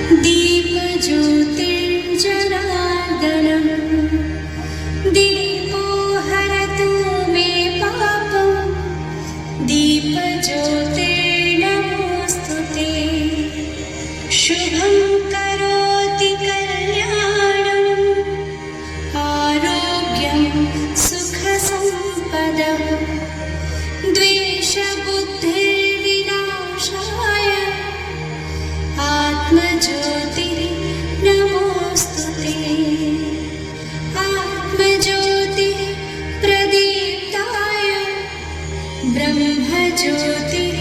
दीप ज्योतिर्जनार्दनम् दीपो हरतु मे पापं दीप ज्योतिर्नमोऽस्तुते शुभं करोति कल्याणम् आरोग्यं सुखसम्पदः द्वेषबुद्धिर्विनाशाय आत्मज्योतिः नमोऽस्तुते आत्मज्योतिः प्रदीप्ताय ब्रह्मज्योतिः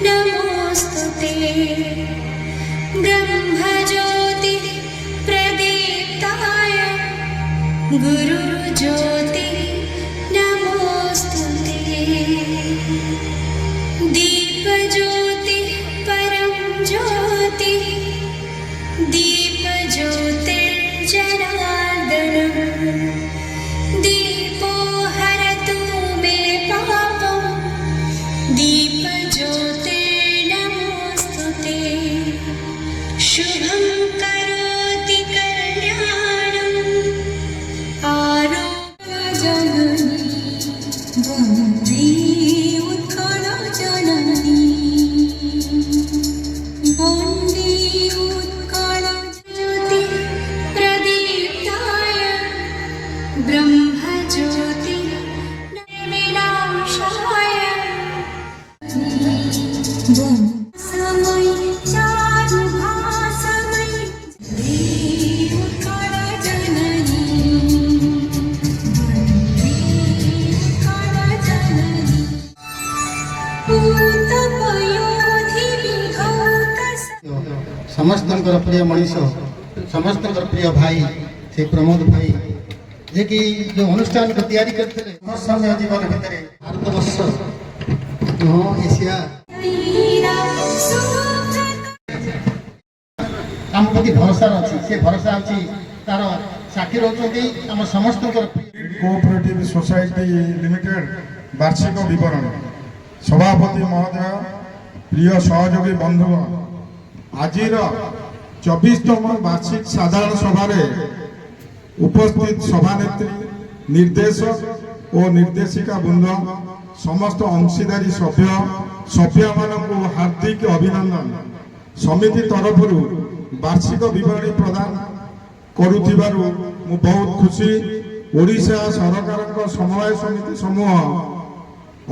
नमोऽस्तुते ब्रह्मज्योतिः प्रदीप्ताय गुरुज्योतिः नमोऽस्तुते दीपज्योतिः परं ज्योतिः दीपज्योतिर्जनार्दनम् दीपो हरतु मे पापं दीपज्योतिर्नमोऽस्तुते शुभं करोति कल्याणम् आरोग्यजननी वन्दे उत्कलजननी वन्दे उत्कलज्योतिः प्रदीप्ताय ब्रह्मज्योतिः विनाशाय समय चारुभासमय उत्कलजननी वन्दे उत्कलजननी समस्त प्रिय मनीष समस्त प्रिय भाई से प्रमोद भाई जे कि जो अनुष्ठान को तैयारी करते समय जीवन भितर भारत वर्ष एशिया आम प्रति भरोसा अच्छी से भरोसा अच्छी तार साक्षी रोचती आम समस्त कोऑपरेटिव सोसाइटी लिमिटेड वार्षिक विवरण सभापति महोदय प्रिय सहयोगी बंधु आज 24तम वार्षिक साधारण सभार उपस्थित सभानेत्री निर्देशक और निर्देशिका वृंद समस्त अंशीदारी सभ्य मानक हार्दिक अभिनंदन समिति तरफ वार्षिक विवरणी प्रदान करुथिबारु मु बहुत खुशी ओडिशा सरकार समवाय समिति समूह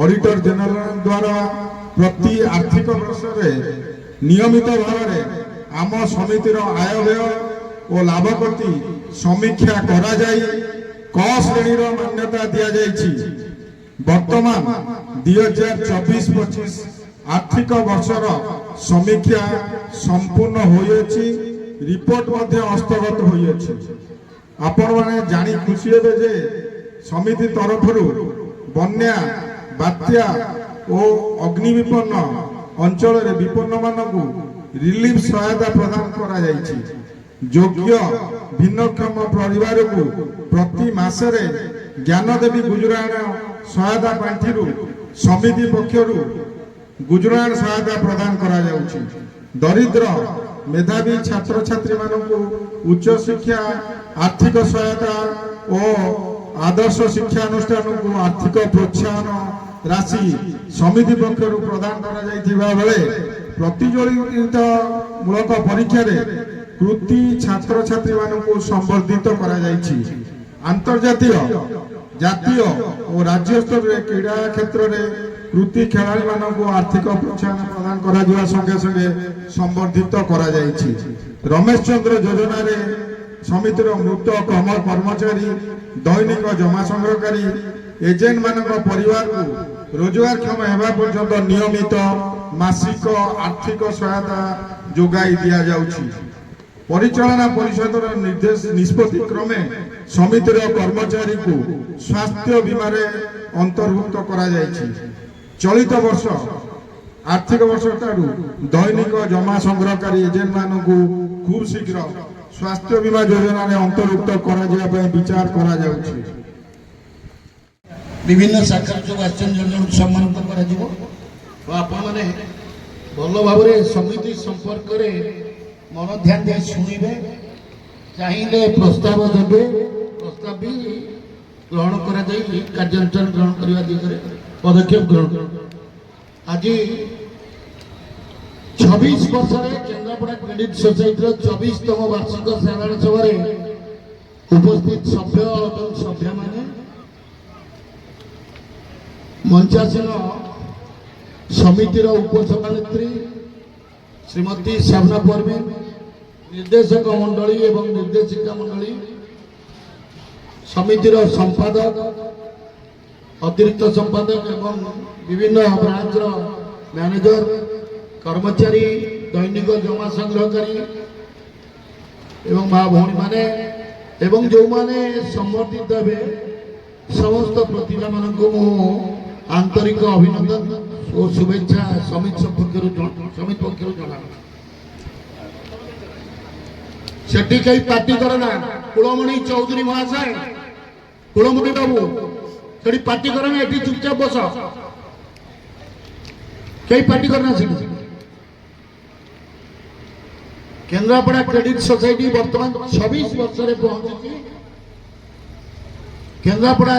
ऑडिटर जनरल द्वारा प्रति आर्थिक वर्ष नियमित भाव में आम समितिर आय व्यय और लाभ प्रति समीक्षा करा जाई क श्रेणीर मान्यता दिया जायछि। वर्तमान 2024-25 आर्थिक वर्षर समीक्षा संपूर्ण होइछि रिपोर्ट मध्य हस्तगत होइछि। आपण माने जानी खुशी हेबे जे समिति तरफरु बन्या बात्या और अग्निविपन्न अंचल विपन्न मानकु रिलीफ सहायता प्रदान करा जायछि। योग्य भिन्नक्षम परिवार को प्रति मासरे ज्ञानदेवी गुजराण सहायता पांठिरु समिति पक्षरु गुजराण सहायता प्रदान करा जाउछि। दरिद्र मेधावी छात्र छात्री मानकु उच्च शिक्षा आर्थिक सहायता और आदर्श शिक्षा अनुष्ठान को आर्थिक प्रोत्साहन राशि समिति पक्षर प्रदान करा जायथिबा बेले प्रतियोगिता मूलक परीक्षा रे कृति छात्र छात्री मानकु संवर्धित करा जायछि। अंतर्जातीय जातीय और राज्य स्तर रे क्रीड़ा क्षेत्र रे कृति खेलाड़ी मानकु आर्थिक प्रोत्साहन प्रदान करा जिवा संगे संगे संवर्धित करा जायछि। रमेश चंद्र योजना रे समितिर मृत कर्मचारी दैनिक जमा संग्रहकारी एजेंट मानक परिवार को रोजगार क्षम हेबा पर्यंत नियमित मासिक आर्थिक सहायता जोगाई दिया जाउछि। परिचालना परिषदर निर्देश निष्पत्ति क्रमे समितिर कर्मचारी को स्वास्थ्य बीमा रे अंतर्भुक्त करा जायछि। चलित वर्ष आर्थिक वर्ष ठारू दैनिक जमा संग्रहकारी एजेंट मानकु खूब शीघ्र स्वास्थ्य बीमा योजना रे अंतर्भुक्त करा जिया पय विचार करा जाउछि। विभिन्न शाखा जो आचरण जन सम्मानित करा जिवो तो आपण माने भल भाव रे समिति संपर्क रे ମନ ଧ୍ୟାନ ଦେଇ ଶୁଣିବେ, ଚାହିଁଲେ ପ୍ରସ୍ତାବ ଦେବେ, ପ୍ରସ୍ତାବ ବି ଗ୍ରହଣ କରାଯାଇ କାର୍ଯ୍ୟାନୁଷ୍ଠାନ ଗ୍ରହଣ କରିବା ଦିଗରେ ପଦକ୍ଷେପ ଗ୍ରହଣ କରିବେ। ଆଜି 26 ବର୍ଷରେ କେନ୍ଦ୍ରାପଡ଼ା କ୍ରେଡିଟ୍ ସୋସାଇଟିର 24ତମ ବାର୍ଷିକ ସାଧାରଣ ସଭାରେ ଉପସ୍ଥିତ ସଭ୍ୟ ଏବଂ ସଭ୍ୟମାନେ ମଞ୍ଚାସୀନ ସମିତିର ଉପସଭାନେତ୍ରୀ ଶ୍ରୀମତୀ ଶାବନା ପରୱିନ, ନିର୍ଦ୍ଦେଶକ ମଣ୍ଡଳୀ ଏବଂ ନିର୍ଦ୍ଦେଶିକା ମଣ୍ଡଳୀ, ସମିତିର ସମ୍ପାଦକ, ଅତିରିକ୍ତ ସମ୍ପାଦକ ଏବଂ ବିଭିନ୍ନ ବ୍ରାଞ୍ଚର ମ୍ୟାନେଜର, କର୍ମଚାରୀ, ଦୈନିକ ଜମା ସଂଗ୍ରହକାରୀ ଏବଂ ମା ଭଉଣୀମାନେ ଏବଂ ଯେଉଁମାନେ ସମ୍ବର୍ଦ୍ଧିତ ହେବେ ସମସ୍ତ ପ୍ରତିଭାମାନଙ୍କୁ ମୁଁ ଆନ୍ତରିକ ଅଭିନନ୍ଦନ ଓ ଶୁଭେଚ୍ଛା ସମିତି ପକ୍ଷରୁ ଜଣାଉଛି। ସେଠି କେହି ପାର୍ଟି କରେ ନା, କୁଳମଣି ଚୌଧୁରୀ ମହାଶୟ, କୁଳମଣି ବାବୁ ସେଠି ପାର୍ଟି କରେ ନା, ଏଠି ଚୁପଚାପ ବସ, କେହି ପାର୍ଟି করে না ସେଠି। କେନ୍ଦ୍ରାପଡ଼ା କ୍ରେଡିଟ୍ ସୋସାଇଟି ବର୍ତ୍ତମାନ 26 ବର୍ଷରେ ପହଞ୍ଚିଛି। କେନ୍ଦ୍ରାପଡ଼ା